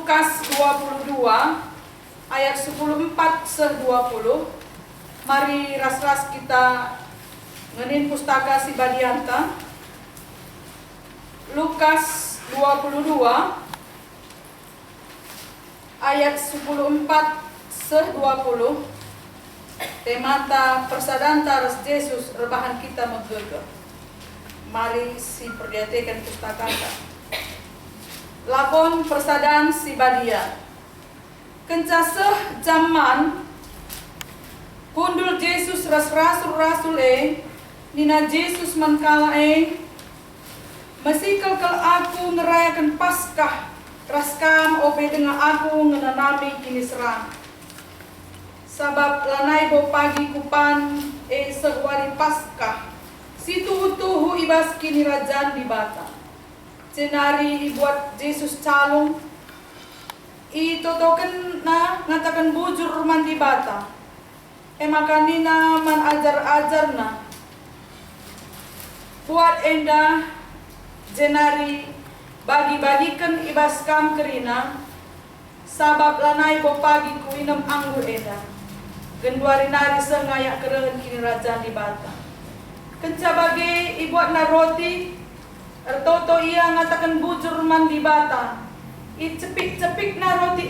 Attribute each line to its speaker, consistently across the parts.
Speaker 1: Lukas 22 ayat 14-20. Mari ras-ras kita ngenin pustaka si Badianta. Lukas 22 ayat 14-20. Temata persadanta ras Yesus rebahan kita megege. Mari si perdiatekan pustaka. Lakon persadaan si Badia. Kencaseh zaman kundul Yesus ras rasul-rasul nina Yesus mankala masikel kel aku ngerayakan Paskah raskam obe dengan aku ngenanami kini serang. Sabab lanai bo pagi kupan sehwari Paskah situ-tuhu ibas kini rajan di bata. Cenari ibuat Yesus calung itotoken na ngatakan bujur ruman di bata. Makanina man ajar-ajar na buat enda jenari bagi-bagikan ibas kam kerina sabab lanai bo pagi kuinem anggur enda genduari nari sengayak kerehen kini raja di bata. Kenca bagi ibuat na roti ertoto ia ngatakan bujur man di bata. Cepik-cepik na roti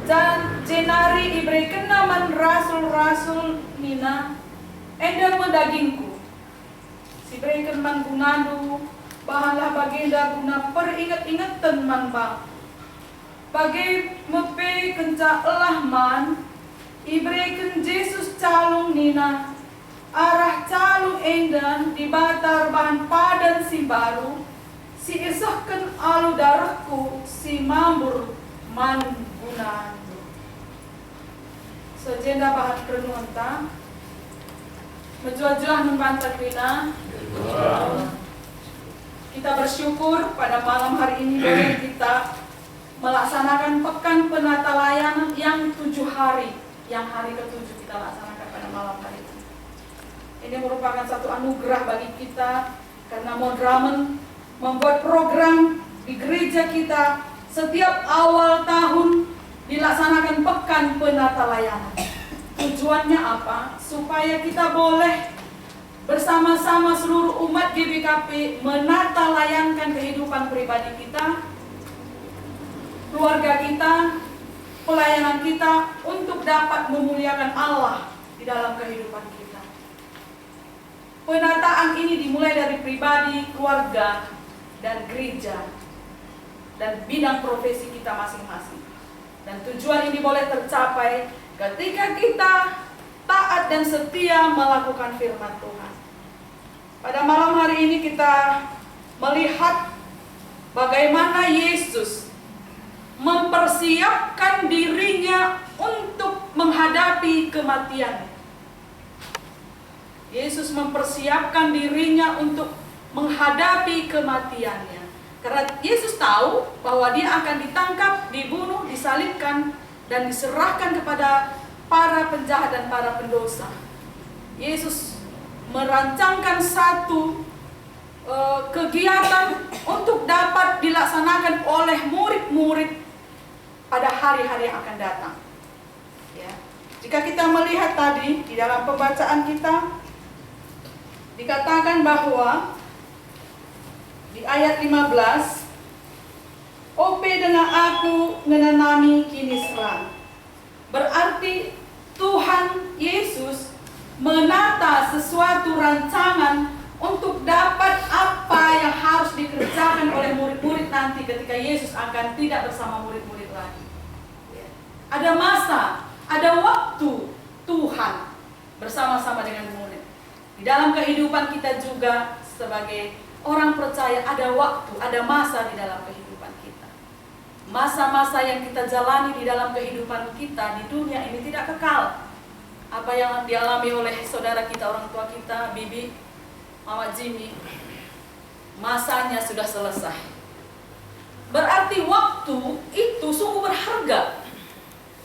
Speaker 1: dan jenari iberikan naman rasul-rasul nina enda mo dagingku. Si berikan man gunadu bahanlah bagenda guna peringat-ingatan man ba. Bagi mepe kenca elah man iberikan Yesus calung nina arah calung endan di batar bahan padan si baru si isahkan alu darahku si mambur man gunadu. Sejenda bahan renungan ta menjual-jual membantah krina. Kita bersyukur pada malam hari ini boleh kita melaksanakan pekan penata layanan yang 7 hari, yang hari ke-7 kita laksanakan pada malam hari ini. Ini merupakan satu anugerah bagi kita karena Modramen membuat program di gereja kita setiap awal tahun dilaksanakan pekan penata layanan. Tujuannya apa? Supaya kita boleh bersama-sama seluruh umat GBKP menata layankan kehidupan pribadi kita, keluarga kita, pelayanan kita untuk dapat memuliakan Allah di dalam kehidupan kita. Penataan ini dimulai dari pribadi, keluarga, dan gereja, dan bidang profesi kita masing-masing. Dan tujuan ini boleh tercapai ketika kita taat dan setia melakukan firman Tuhan. Pada malam hari ini kita melihat bagaimana Yesus mempersiapkan dirinya untuk menghadapi kematian. Yesus mempersiapkan dirinya untuk menghadapi kematiannya. Karena Yesus tahu bahwa dia akan ditangkap, dibunuh, disalibkan, dan diserahkan kepada para penjahat dan para pendosa. Yesus merancangkan satu kegiatan untuk dapat dilaksanakan oleh murid-murid pada hari-hari yang akan datang. Ya. Jika kita melihat tadi di dalam pembacaan kita dikatakan bahwa di ayat 15, ope dengan aku ngenanami kini serang. Berarti Tuhan Yesus menata sesuatu rancangan untuk dapat apa yang harus dikerjakan oleh murid-murid nanti ketika Yesus akan tidak bersama murid-murid lagi. Ada masa, ada waktu Tuhan bersama-sama dengan murid. Di dalam kehidupan kita juga sebagai orang percaya ada waktu, ada masa di dalam kehidupan kita. Masa-masa yang kita jalani di dalam kehidupan kita di dunia ini tidak kekal. Apa yang dialami oleh saudara kita, orang tua kita, Bibi, Mama Jimmy, masanya sudah selesai. Berarti waktu itu sungguh berharga.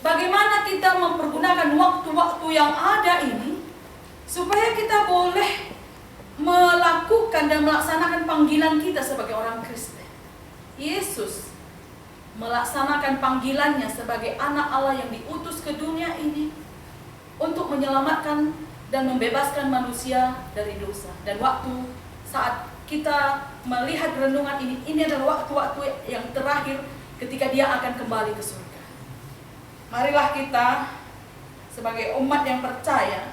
Speaker 1: Bagaimana kita mempergunakan waktu-waktu yang ada ini supaya kita boleh melakukan dan melaksanakan panggilan kita sebagai orang Kristen. Yesus melaksanakan panggilannya sebagai anak Allah yang diutus ke dunia ini untuk menyelamatkan dan membebaskan manusia dari dosa. Dan waktu saat kita melihat renungan ini adalah waktu-waktu yang terakhir ketika dia akan kembali ke surga. Marilah kita sebagai umat yang percaya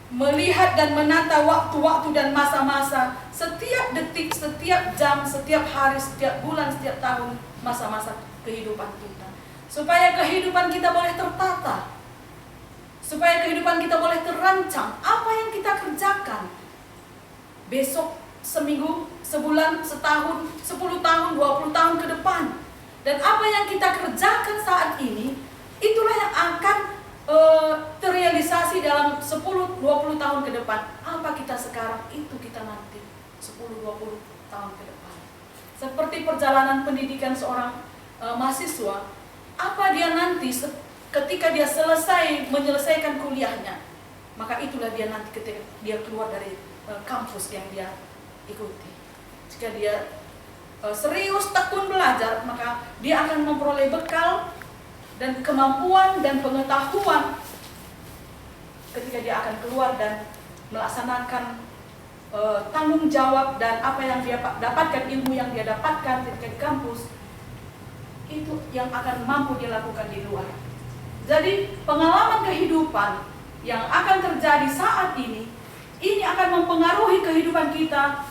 Speaker 1: melihat dan menata waktu-waktu dan masa-masa, setiap detik, setiap jam, setiap hari, setiap bulan, setiap tahun, masa-masa kehidupan kita, supaya kehidupan kita boleh tertata, supaya kehidupan kita boleh terancang. Apa yang kita kerjakan besok, seminggu, sebulan, setahun, 10 tahun, 20 tahun ke depan, dan apa yang kita kerjakan saat ini, itulah yang akan terrealisasi dalam 10-20 tahun ke depan. Apa kita sekarang, itu kita nanti 10-20 tahun ke depan. Seperti perjalanan pendidikan seorang mahasiswa, apa dia nanti ketika dia menyelesaikan kuliahnya, maka itulah dia nanti ketika dia keluar dari kampus yang dia ikuti. Jika dia serius tekun belajar, maka dia akan memperoleh bekal dan kemampuan dan pengetahuan ketika dia akan keluar dan melaksanakan tanggung jawab dan apa yang dia dapatkan, ilmu yang dia dapatkan ketika di kampus, itu yang akan mampu dia lakukan di luar. Jadi pengalaman kehidupan yang akan terjadi saat ini akan mempengaruhi kehidupan kita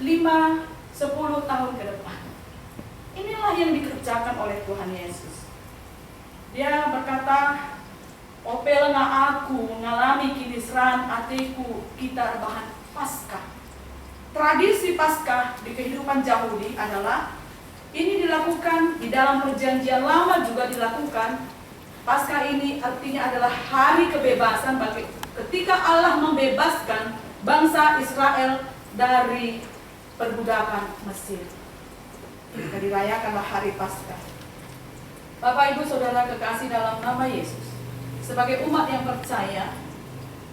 Speaker 1: 5-10 tahun ke depan. Inilah yang dikerjakan oleh Tuhan Yesus. Dia berkata, "Opelna aku mengalami kinisran atiku kita bahan Paskah." Tradisi Paskah di kehidupan Yahudi adalah ini dilakukan di dalam perjanjian lama juga dilakukan. Paskah ini artinya adalah hari kebebasan bagi ketika Allah membebaskan bangsa Israel dari perbudakan Mesir. Maka dirayakanlah hari Paskah. Bapak Ibu Saudara kekasih dalam nama Yesus, sebagai umat yang percaya,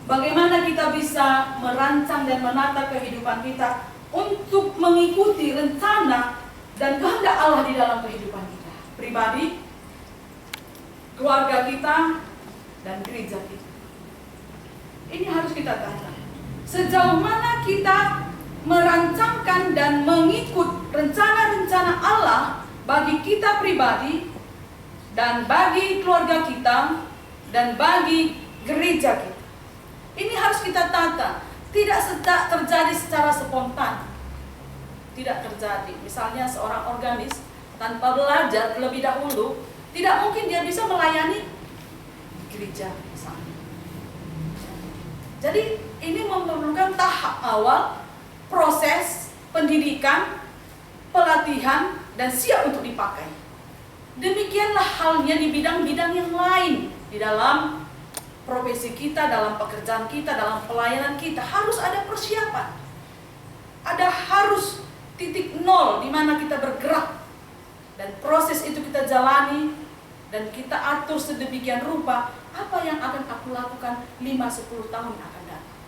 Speaker 1: bagaimana kita bisa merancang dan menata kehidupan kita untuk mengikuti rencana dan kehendak Allah di dalam kehidupan kita pribadi, keluarga kita, dan gereja kita. Ini harus kita tata. Sejauh mana kita merancangkan dan mengikut rencana-rencana Allah bagi kita pribadi, dan bagi keluarga kita, dan bagi gereja kita. Ini harus kita tata. Tidak terjadi secara spontan. Tidak terjadi. Misalnya seorang organis tanpa belajar terlebih dahulu, tidak mungkin dia bisa melayani gereja misalnya. Jadi ini memerlukan tahap awal, proses pendidikan, pelatihan, dan siap untuk dipakai. Demikianlah halnya di bidang-bidang yang lain. Di dalam profesi kita, dalam pekerjaan kita, dalam pelayanan kita, harus ada persiapan. Ada harus titik nol di mana kita bergerak. Dan proses itu kita jalani dan kita atur sedemikian rupa apa yang akan aku lakukan 5-10 tahun akan datang.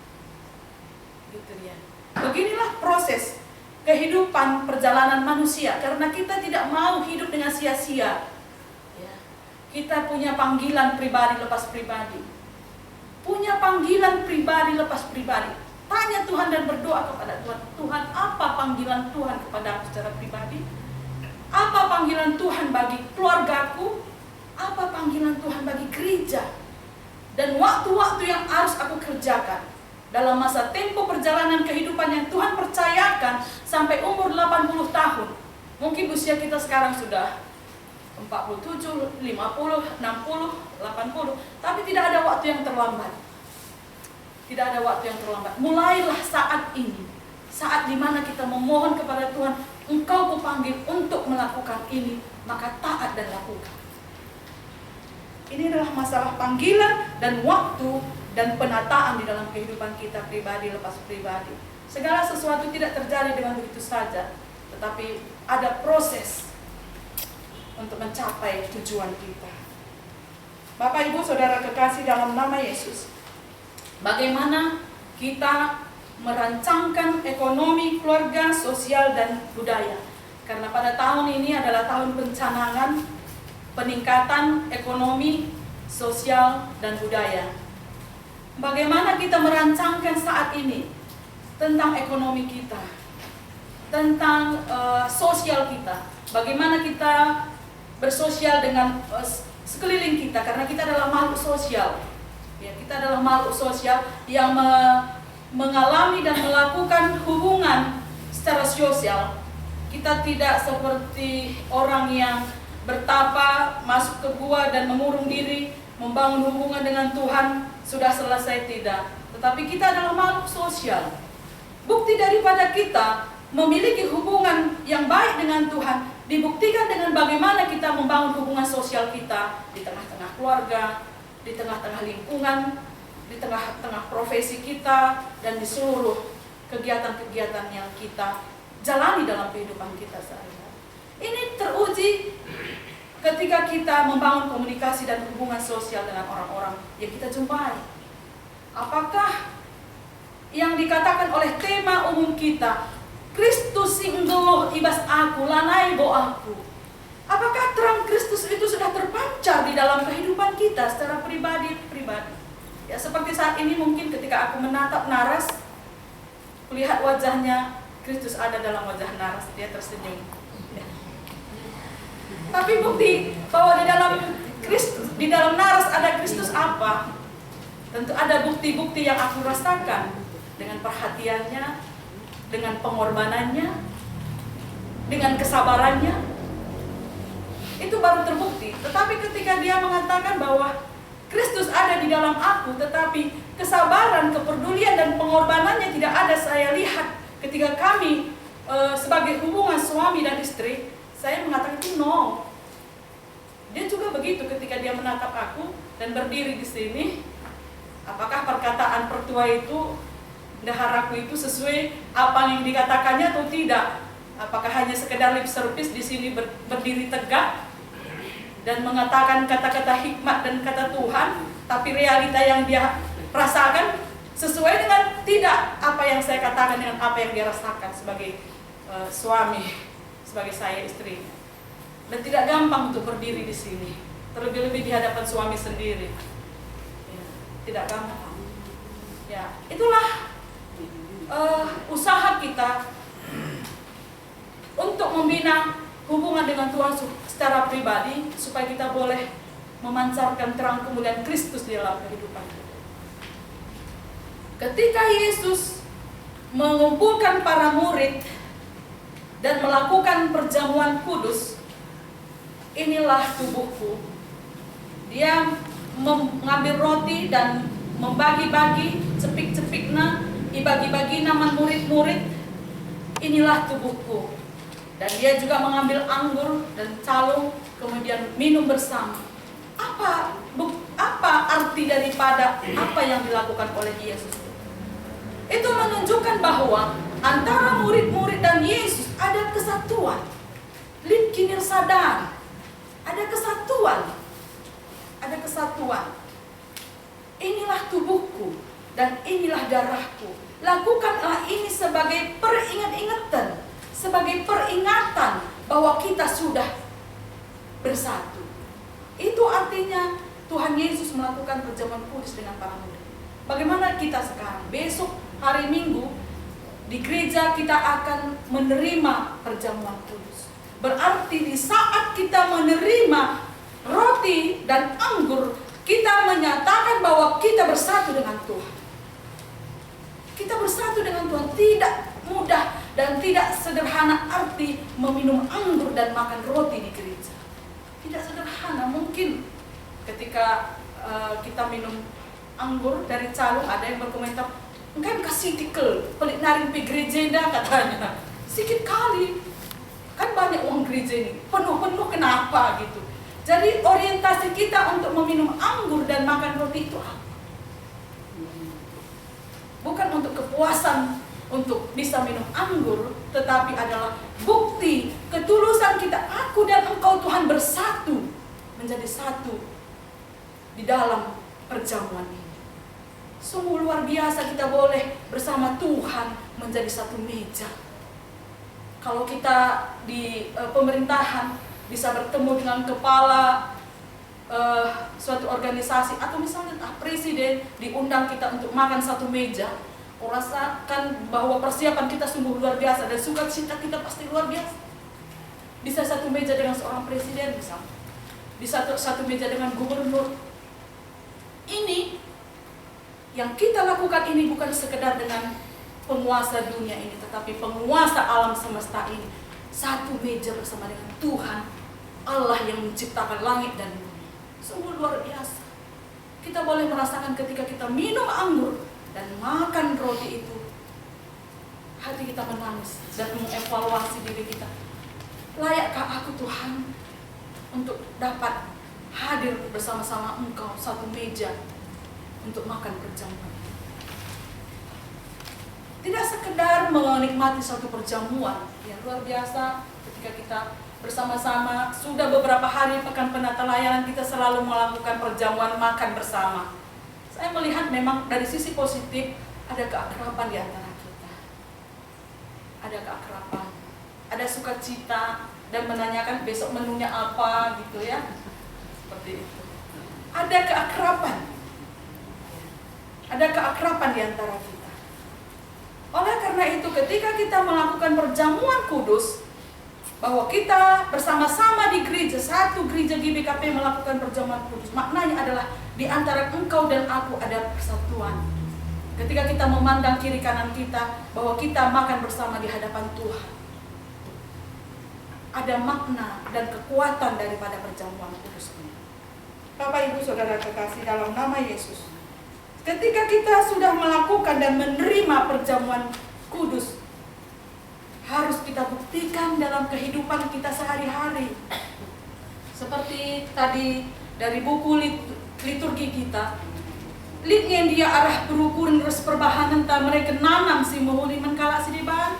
Speaker 1: Gitu dia. Beginilah proses kehidupan perjalanan manusia, karena kita tidak mau hidup dengan sia-sia. Ya. Kita punya panggilan pribadi lepas pribadi. Punya panggilan pribadi lepas pribadi. Tanya Tuhan dan berdoa kepada Tuhan. Tuhan, apa panggilan Tuhan kepada aku secara pribadi? Apa panggilan Tuhan bagi keluargaku? Apa panggilan Tuhan bagi gereja? Dan waktu-waktu yang harus aku kerjakan dalam masa tempo perjalanan kehidupan yang Tuhan percayakan sampai umur 80 tahun. Mungkin usia kita sekarang sudah 47, 50, 60, 80, tapi tidak ada waktu yang terlambat. Tidak ada waktu yang terlambat. Mulailah saat ini, saat dimana kita memohon kepada Tuhan, Engkau kupanggil untuk melakukan ini, maka taat dan lakukan. Ini adalah masalah panggilan dan waktu dan penataan di dalam kehidupan kita pribadi lepas pribadi. Segala sesuatu tidak terjadi dengan begitu saja, tetapi ada proses untuk mencapai tujuan kita. Bapak Ibu Saudara kekasih dalam nama Yesus, bagaimana kita merancangkan ekonomi, keluarga, sosial, dan budaya. Karena pada tahun ini adalah tahun pencanangan, peningkatan ekonomi, sosial, dan budaya. Bagaimana kita merancangkan saat ini tentang ekonomi kita, tentang sosial kita, bagaimana kita bersosial dengan sekeliling kita, karena kita adalah makhluk sosial. Ya, kita adalah makhluk sosial yang mengalami dan melakukan hubungan secara sosial. Kita tidak seperti orang yang bertapa, masuk ke gua dan mengurung diri, membangun hubungan dengan Tuhan, sudah selesai, tidak. Tetapi kita adalah makhluk sosial. Bukti daripada kita memiliki hubungan yang baik dengan Tuhan dibuktikan dengan bagaimana kita membangun hubungan sosial kita di tengah-tengah keluarga, di tengah-tengah lingkungan, di tengah-tengah profesi kita, dan di seluruh kegiatan-kegiatan yang kita jalani dalam kehidupan kita sehari-hari. Ini teruji ketika kita membangun komunikasi dan hubungan sosial dengan orang-orang yang kita jumpai. Apakah yang dikatakan oleh tema umum kita, Kristus sing geluh ibas aku, lanai bo aku. Apakah terang Kristus itu sudah terpancar di dalam kehidupan kita secara pribadi? Ya, seperti saat ini mungkin ketika aku menatap Naras, kulihat wajahnya, Kristus ada dalam wajah Naras, dia tersenyum. Ya. Tapi bukti bahwa di dalam Naras ada Kristus apa? Tentu ada bukti-bukti yang aku rasakan dengan perhatiannya, dengan pengorbanannya, dengan kesabarannya. Itu baru terbukti. Tetapi ketika dia mengatakan bahwa Kristus ada di dalam aku, tetapi kesabaran, kepedulian, dan pengorbanannya tidak ada saya lihat ketika kami sebagai hubungan suami dan istri, saya mengatakan itu no. Dia juga begitu ketika dia menatap aku dan berdiri di sini. Apakah perkataan pertua itu, daharaku itu sesuai apa yang dikatakannya atau tidak? Apakah hanya sekedar lip service di sini berdiri tegak dan mengatakan kata-kata hikmat dan kata Tuhan, tapi realita yang dia rasakan sesuai dengan tidak apa yang saya katakan dengan apa yang dia rasakan sebagai suami, sebagai saya istri. Dan tidak gampang untuk berdiri di sini, terlebih-lebih di hadapan suami sendiri. Ya, tidak gampang. Ya, itulah usaha kita untuk membina hubungan dengan Tuhan secara pribadi, supaya kita boleh memancarkan terang kemuliaan Kristus di dalam kehidupan kita. Ketika Yesus mengumpulkan para murid dan melakukan perjamuan kudus, inilah tubuhku. Dia mengambil roti dan membagi-bagi, cepik-cepikna, dibagi-bagi nama murid-murid, inilah tubuhku. Dan dia juga mengambil anggur dan calung, kemudian minum bersama. Apa arti daripada apa yang dilakukan oleh Yesus? Itu menunjukkan bahwa antara murid-murid dan Yesus ada kesatuan. Litkinir sadar, ada kesatuan. Ada kesatuan. Inilah tubuhku dan inilah darahku. Lakukanlah ini sebagai peringat-ingatan, sebagai peringatan bahwa kita sudah bersatu. Itu artinya Tuhan Yesus melakukan perjamuan kudus dengan para murid. Bagaimana kita sekarang? Besok hari Minggu di gereja kita akan menerima perjamuan kudus. Berarti di saat kita menerima roti dan anggur, kita menyatakan bahwa kita bersatu dengan Tuhan. Kita bersatu dengan Tuhan. Tidak mudah dan tidak sederhana arti meminum anggur dan makan roti di gereja. Tidak sederhana. Mungkin ketika kita minum anggur dari calung, ada yang berkomentar, kan kasih tikel, pelik naring pi gereja dah katanya. Sikit kali. Kan banyak uang gereja ini. Penuh-penuh kenapa gitu. Jadi orientasi kita untuk meminum anggur dan makan roti itu apa? Bukan untuk kepuasan untuk bisa minum anggur, tetapi adalah bukti ketulusan kita. Aku dan engkau Tuhan bersatu, menjadi satu di dalam perjamuan ini. Sungguh luar biasa kita boleh bersama Tuhan menjadi satu meja. Kalau kita di pemerintahan bisa bertemu dengan kepala suatu organisasi, atau misalnya presiden diundang kita untuk makan satu meja, rasakan bahwa persiapan kita sungguh luar biasa dan sukacita kita pasti luar biasa. Bisa satu meja dengan seorang presiden misalnya, bisa satu meja dengan gubernur. Ini yang kita lakukan ini bukan sekedar dengan penguasa dunia ini, tetapi penguasa alam semesta ini. Satu meja bersama dengan Tuhan Allah yang menciptakan langit dan bumi. Sungguh luar biasa. Kita boleh merasakan ketika kita minum anggur dan makan roti itu, hati kita menangis dan mengevaluasi diri kita. Layakkah aku Tuhan untuk dapat hadir bersama-sama Engkau satu meja untuk makan perjamuan? Tidak sekedar menikmati satu perjamuan yang luar biasa ketika kita bersama-sama. Sudah beberapa hari pekan penata layanan kita selalu melakukan perjamuan makan bersama. Saya melihat memang dari sisi positif ada keakraban di antara kita. Ada keakraban, ada sukacita, dan menanyakan besok menunya apa gitu ya. Seperti itu. Ada keakraban. Ada keakraban di antara kita. Oleh karena itu ketika kita melakukan perjamuan kudus, bahwa kita bersama-sama di gereja, satu gereja GBKP melakukan perjamuan kudus, maknanya adalah di antara engkau dan aku ada persatuan. Ketika kita memandang kiri kanan kita, bahwa kita makan bersama di hadapan Tuhan, ada makna dan kekuatan daripada perjamuan kudus ini. Bapak Ibu Saudara kekasih dalam nama Yesus, ketika kita sudah melakukan dan menerima perjamuan kudus, harus kita buktikan dalam kehidupan kita sehari-hari. Seperti tadi dari buku liturgi kita, litnya dia arah berukuran res perbahanan ta mereka nanam si mohuli menkala si diban.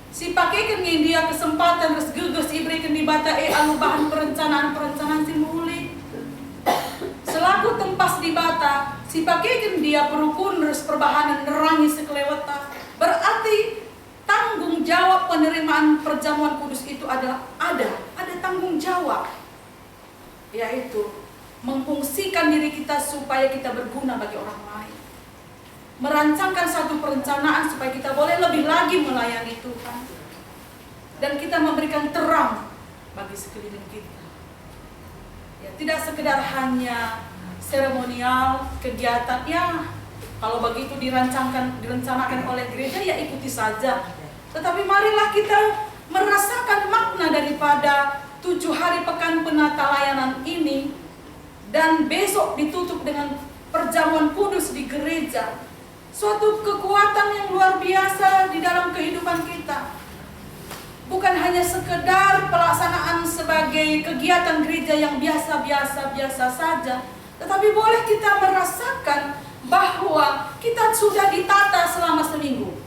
Speaker 1: Si pakaikan dia kesempatan res geges ibrekan di bata anu bahan perencanaan si mohuli. Selaku tempas di bata, si pakaikan dia berukuran res perbahanan nerangi sekelewata. Berarti tanggung jawab penerimaan perjamuan kudus itu adalah ada tanggung jawab, yaitu memfungsikan diri kita supaya kita berguna bagi orang lain, merancangkan satu perencanaan supaya kita boleh lebih lagi melayani Tuhan, dan kita memberikan terang bagi sekeliling kita. Ya, tidak sekedar hanya seremonial kegiatan ya. Kalau begitu direncanakan oleh gereja, ya ikuti saja. Tetapi marilah kita merasakan makna daripada 7 hari pekan penata layanan ini, dan besok ditutup dengan perjamuan kudus di gereja. Suatu kekuatan yang luar biasa di dalam kehidupan kita. Bukan hanya sekedar pelaksanaan sebagai kegiatan gereja yang biasa saja, tetapi boleh kita merasakan bahwa kita sudah ditata selama seminggu.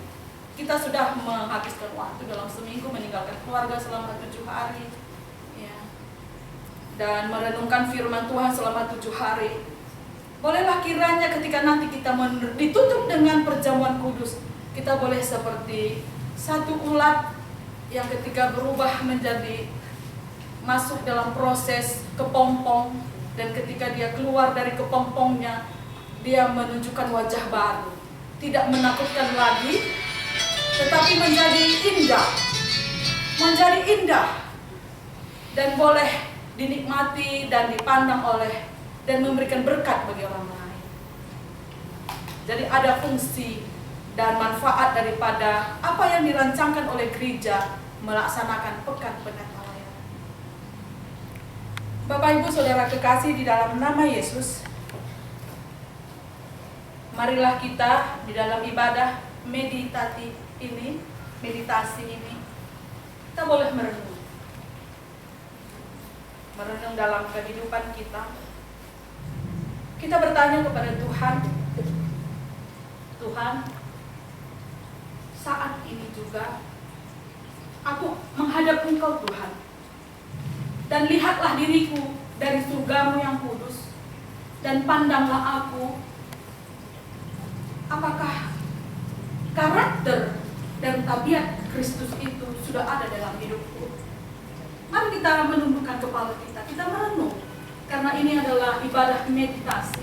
Speaker 1: Kita sudah menghabiskan waktu dalam seminggu meninggalkan keluarga selama 7 hari ya, dan merenungkan firman Tuhan selama 7 hari. Bolehlah kiranya ketika nanti kita ditutup dengan perjamuan kudus, kita boleh seperti satu ulat yang ketika berubah menjadi masuk dalam proses kepompong, dan ketika dia keluar dari kepompongnya, dia menunjukkan wajah baru, tidak menakutkan lagi, tetapi menjadi indah, dan boleh dinikmati dan dipandang oleh dan memberikan berkat bagi orang lain. Jadi ada fungsi dan manfaat daripada apa yang dirancangkan oleh gereja melaksanakan pekan penata layanan. Bapak Ibu Saudara kekasih di dalam nama Yesus, marilah kita di dalam ibadah meditasi ini, kita boleh merenung dalam kehidupan kita. Kita bertanya kepada Tuhan, Tuhan, saat ini juga aku menghadap Engkau Tuhan, dan lihatlah diriku dari surgamu yang kudus, dan pandanglah aku. Apakah karakter dan tabiat Kristus itu sudah ada dalam hidupku? Mari kita menundukkan kepala kita merenung. Karena ini adalah ibadah meditasi.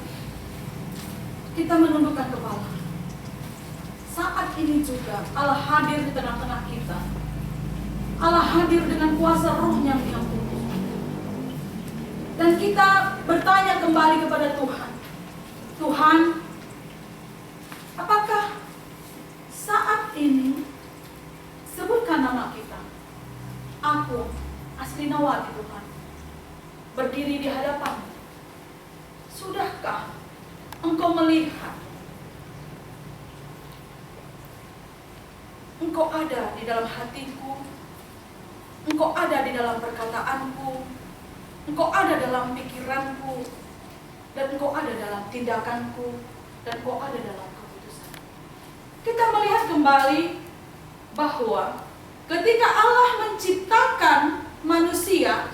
Speaker 1: Kita menundukkan kepala. Saat ini juga Allah hadir di tengah-tengah kita. Allah hadir dengan kuasa rohnya yang kudus. Dan kita bertanya kembali kepada Tuhan. Tuhan, apakah saat ini, sebutkan nama kita. Aku, Aslinawati Tuhan, berdiri di hadapan. Sudahkah Engkau melihat? Engkau ada di dalam hatiku. Engkau ada di dalam perkataanku. Engkau ada dalam pikiranku. Dan Engkau ada dalam tindakanku. Dan Engkau ada dalam keputusan. Kita melihat kembali bahwa ketika Allah menciptakan manusia,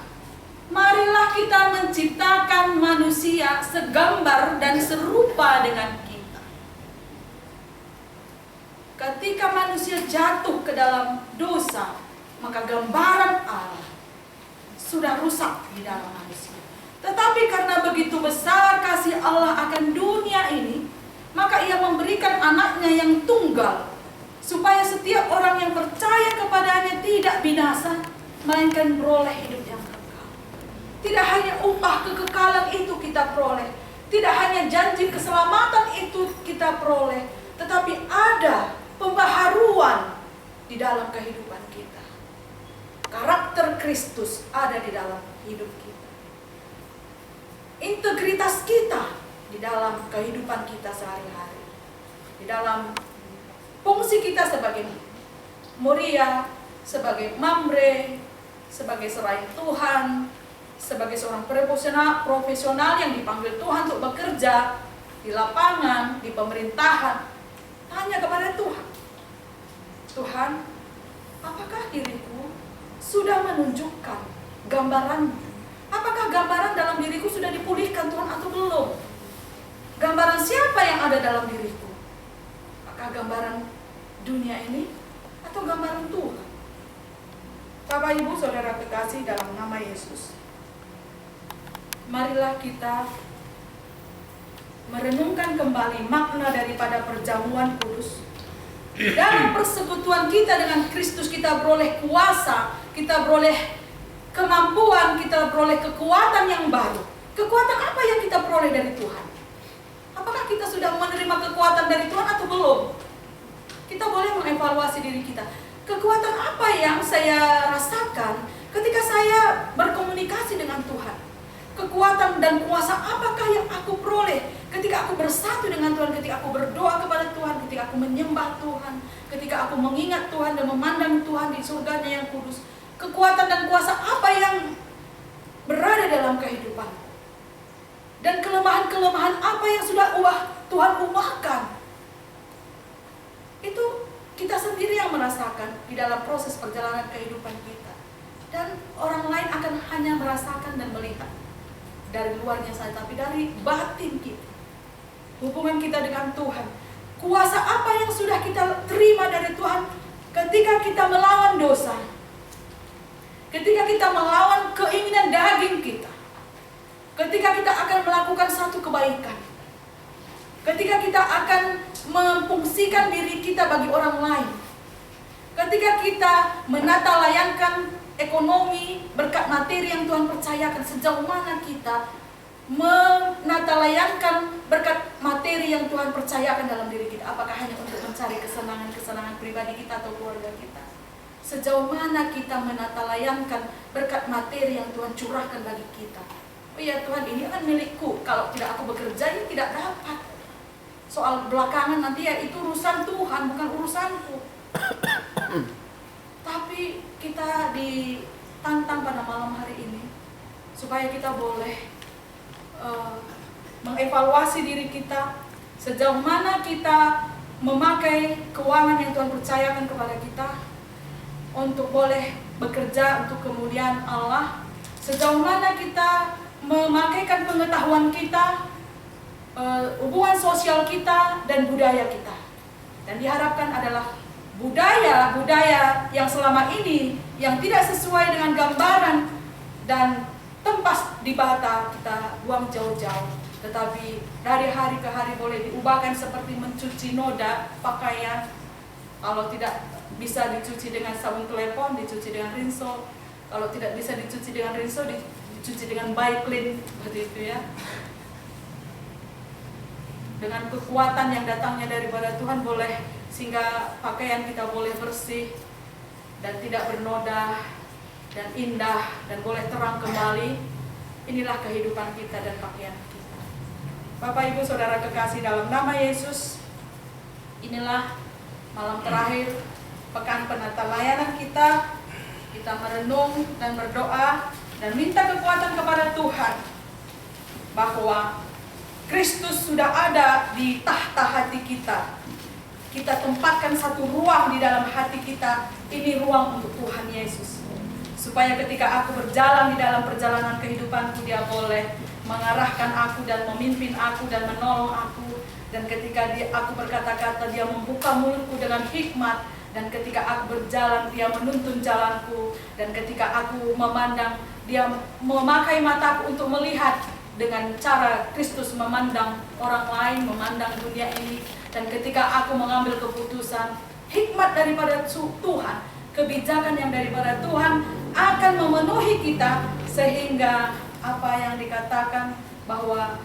Speaker 1: marilah kita menciptakan manusia segambar dan serupa dengan kita. Ketika manusia jatuh ke dalam dosa, maka gambaran Allah sudah rusak di dalam manusia. Tetapi karena begitu besar kasih Allah akan dunia ini, maka Ia memberikan anaknya yang tunggal, supaya setiap orang yang percaya kepadanya tidak binasa, melainkan beroleh hidup yang kekal. Tidak hanya upah kekekalan itu kita peroleh, tidak hanya janji keselamatan itu kita peroleh, tetapi ada pembaharuan di dalam kehidupan kita. Karakter Kristus ada di dalam hidup kita. Integritas kita di dalam kehidupan kita sehari-hari. Di dalam fungsi kita sebagai muria, sebagai mamre, sebagai serai Tuhan, sebagai seorang profesional yang dipanggil Tuhan untuk bekerja di lapangan, di pemerintahan. Tanya kepada Tuhan. Tuhan, apakah diriku sudah menunjukkan gambarannya? Apakah gambaran dalam diriku sudah dipulihkan Tuhan atau belum? Gambaran siapa yang ada dalam diriku? Apakah gambaran dunia ini atau gambaran Tuhan? Bapak Ibu Saudara kekasih dalam nama Yesus, marilah kita merenungkan kembali makna daripada perjamuan kudus. Dalam persekutuan kita dengan Kristus, kita beroleh kuasa, kita beroleh kemampuan, kita beroleh kekuatan yang baru. Kekuatan apa yang kita peroleh dari Tuhan? Apakah kita sudah menerima kekuatan dari Tuhan atau belum? Kita boleh mengevaluasi diri kita. Kekuatan apa yang saya rasakan ketika saya berkomunikasi dengan Tuhan? Kekuatan dan kuasa apakah yang aku peroleh ketika aku bersatu dengan Tuhan, ketika aku berdoa kepada Tuhan, ketika aku menyembah Tuhan, ketika aku mengingat Tuhan dan memandang Tuhan di surganya yang kudus? Kekuatan dan kuasa apa yang berada dalam kehidupanku? Dan kelemahan-kelemahan apa yang sudah Tuhan ubahkan? Itu kita sendiri yang merasakan di dalam proses perjalanan kehidupan kita. Dan orang lain akan hanya merasakan dan melihat dari luarnya saja, tapi dari batin kita, hubungan kita dengan Tuhan. Kuasa apa yang sudah kita terima dari Tuhan ketika kita melawan dosa, ketika kita melawan keinginan daging kita, ketika kita akan melakukan satu kebaikan, ketika kita akan memfungsikan diri kita bagi orang lain, ketika kita menata layankan ekonomi berkat materi yang Tuhan percayakan, sejauh mana kita menata layankan berkat materi yang Tuhan percayakan dalam diri kita? Apakah hanya untuk mencari kesenangan pribadi kita atau keluarga kita? Sejauh mana kita menata layankan berkat materi yang Tuhan curahkan bagi kita? Oh ya Tuhan, ini kan milikku, kalau tidak aku bekerja ini tidak dapat. Soal belakangan nanti ya itu urusan Tuhan, bukan urusanku. Tapi kita ditantang pada malam hari ini supaya kita boleh mengevaluasi diri kita, sejauh mana kita memakai keuangan yang Tuhan percayakan kepada kita untuk boleh bekerja untuk kemuliaan Allah, sejauh mana kita memakaikan pengetahuan kita, hubungan sosial kita dan budaya kita. Dan diharapkan adalah budaya yang selama ini yang tidak sesuai dengan gambaran dan tempat di bata kita buang jauh-jauh. Tetapi dari hari ke hari boleh diubahkan seperti mencuci noda pakaian. Kalau tidak bisa dicuci dengan sabun telepon, dicuci dengan rinso. Kalau tidak bisa dicuci dengan rinso, dicuci dengan Biclean, seperti itu ya. Dengan kekuatan yang datangnya daripada Tuhan boleh, sehingga pakaian kita boleh bersih dan tidak bernoda dan indah dan boleh terang kembali. Inilah kehidupan kita dan pakaian kita. Bapak Ibu Saudara kekasih dalam nama Yesus, inilah malam terakhir pekan penata layanan kita. Kita merenung dan berdoa dan minta kekuatan kepada Tuhan bahwa Kristus sudah ada di tahta hati kita. Kita tempatkan satu ruang di dalam hati kita. Ini ruang untuk Tuhan Yesus. Supaya ketika aku berjalan di dalam perjalanan kehidupanku, Dia boleh mengarahkan aku dan memimpin aku dan menolong aku. Dan ketika aku berkata-kata, Dia membuka mulutku dengan hikmat. Dan ketika aku berjalan, Dia menuntun jalanku. Dan ketika aku memandang, Dia memakai mataku untuk melihat dengan cara Kristus memandang orang lain, memandang dunia ini. Dan ketika aku mengambil keputusan, hikmat daripada Tuhan, kebijakan yang daripada Tuhan akan memenuhi kita, sehingga apa yang dikatakan bahwa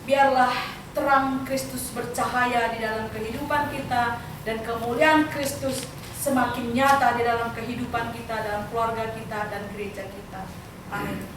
Speaker 1: biarlah terang Kristus bercahaya di dalam kehidupan kita, dan kemuliaan Kristus semakin nyata di dalam kehidupan kita, dalam keluarga kita dan gereja kita. Amin.